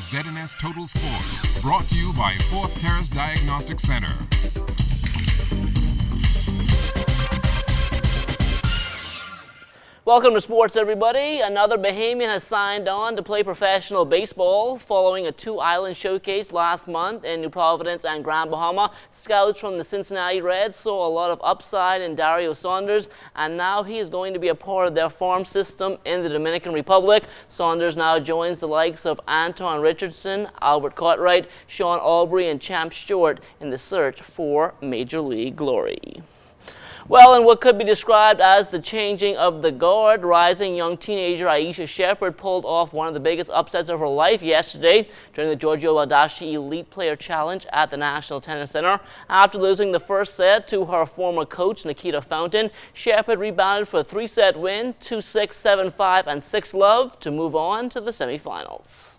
ZNS Total Sports, brought to you by Fourth Terrace Diagnostic Center. Welcome to sports, everybody. Another Bahamian has signed on to play professional baseball. Following a two-island showcase last month in New Providence and Grand Bahama, scouts from the Cincinnati Reds saw a lot of upside in Dario Saunders, and now he is going to be a part of their farm system in the Dominican Republic. Saunders now joins the likes of Anton Richardson, Albert Cartwright, Sean Albury, and Champ Stewart in the search for Major League glory. Well, in what could be described as the changing of the guard, rising young teenager Aisha Shepard pulled off one of the biggest upsets of her life yesterday during the Giorgio Baldacci Elite Player Challenge at the National Tennis Center. After losing the first set to her former coach, Nikita Fountain, Shepard rebounded for a three-set win, 2-6, 7-5, and 6-love to move on to the semifinals.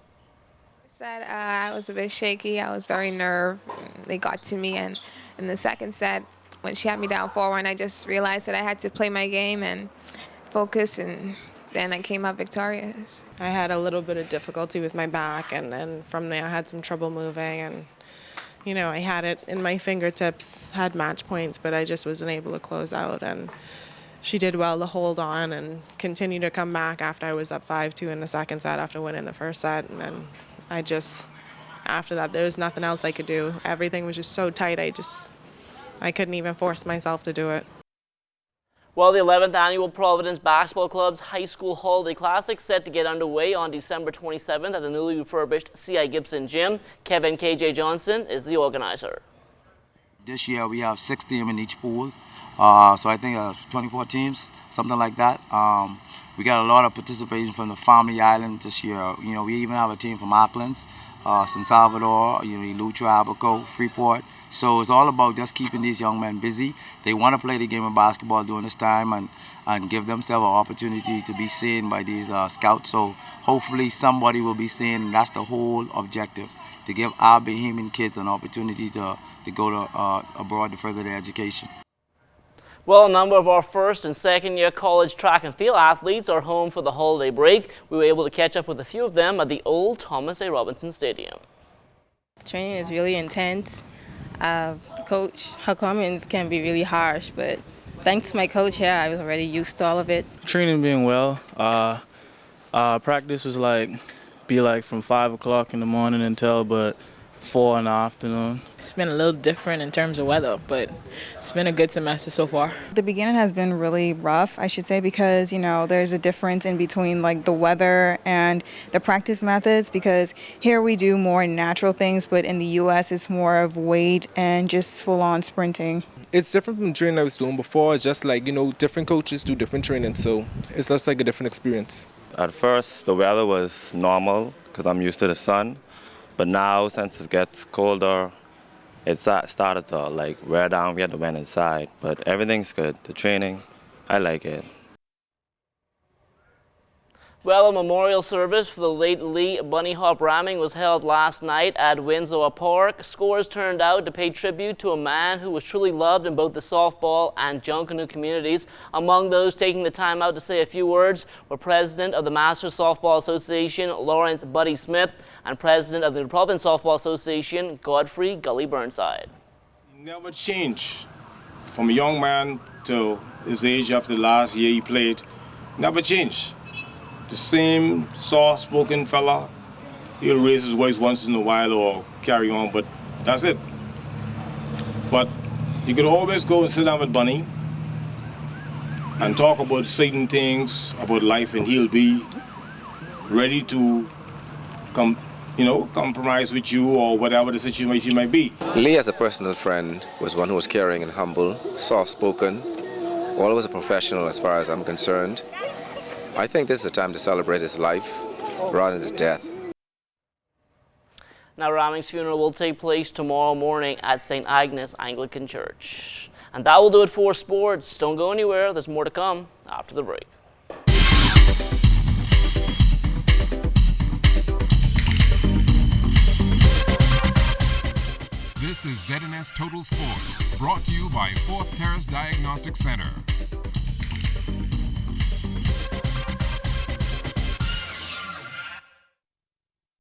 I was a bit shaky. I was very nervous. They got to me, and in the second set, when she had me down 4-1, I just realized that I had to play my game and focus, and then I came out victorious. I had a little bit of difficulty with my back, and then from there I had some trouble moving, and I had it in my fingertips, had match points, but I just wasn't able to close out, and she did well to hold on and continue to come back after I was up 5-2 in the second set after winning the first set, and then after that there was nothing else I could do. Everything was just so tight, I couldn't even force myself to do it. Well, the 11th Annual Providence Basketball Club's High School Holiday Classic set to get underway on December 27th at the newly refurbished C.I. Gibson Gym. Kevin K.J. Johnson is the organizer. This year we have 6 teams in each pool, so I think 24 teams, something like that. We got a lot of participation from the Family Island this year. We even have a team from Auckland, San Salvador, Eleuthera, Abaco, Freeport. So it's all about just keeping these young men busy. They want to play the game of basketball during this time and give themselves an opportunity to be seen by these scouts. So hopefully somebody will be seen, and that's the whole objective, to give our Bahamian kids an opportunity to go to abroad to further their education. Well, a number of our first and second year college track and field athletes are home for the holiday break. We were able to catch up with a few of them at the old Thomas A. Robinson Stadium. Training is really intense. Coach, her comments can be really harsh, but thanks to my coach here, I was already used to all of it. Training being well. Practice was from 5 o'clock in the morning until about 4 in the afternoon. It's been a little different in terms of weather, but it's been a good semester so far. The beginning has been really rough, I should say, because, there's a difference in between the weather and the practice methods, because here we do more natural things, but in the U.S. it's more of weight and just full-on sprinting. It's different from training I was doing before. It's just different coaches do different training, so it's just like a different experience. At first, the weather was normal because I'm used to the sun. But now, since it gets colder, it started to wear down. We had to went inside, but everything's good. The training, I like it. Well, a memorial service for the late Lee Bunny Hop Ramming was held last night at Windsor Park. Scores turned out to pay tribute to a man who was truly loved in both the softball and Junkanoo communities. Among those taking the time out to say a few words were President of the Masters Softball Association, Lawrence Buddy Smith, and President of the New Providence Softball Association, Godfrey Gully Burnside. Never change from a young man to his age after the last year he played. Never change. The same soft-spoken fella, he'll raise his voice once in a while or carry on, but that's it. But you could always go and sit down with Bunny and talk about certain things about life, and he'll be ready to compromise with you or whatever the situation might be. Lee, as a personal friend, was one who was caring and humble, soft-spoken, always a professional as far as I'm concerned. I think this is a time to celebrate his life rather than his death. Now, Ramming's funeral will take place tomorrow morning at St. Agnes Anglican Church. And that will do it for sports. Don't go anywhere. There's more to come after the break. This is ZNS Total Sports, brought to you by Fourth Terrace Diagnostic Center.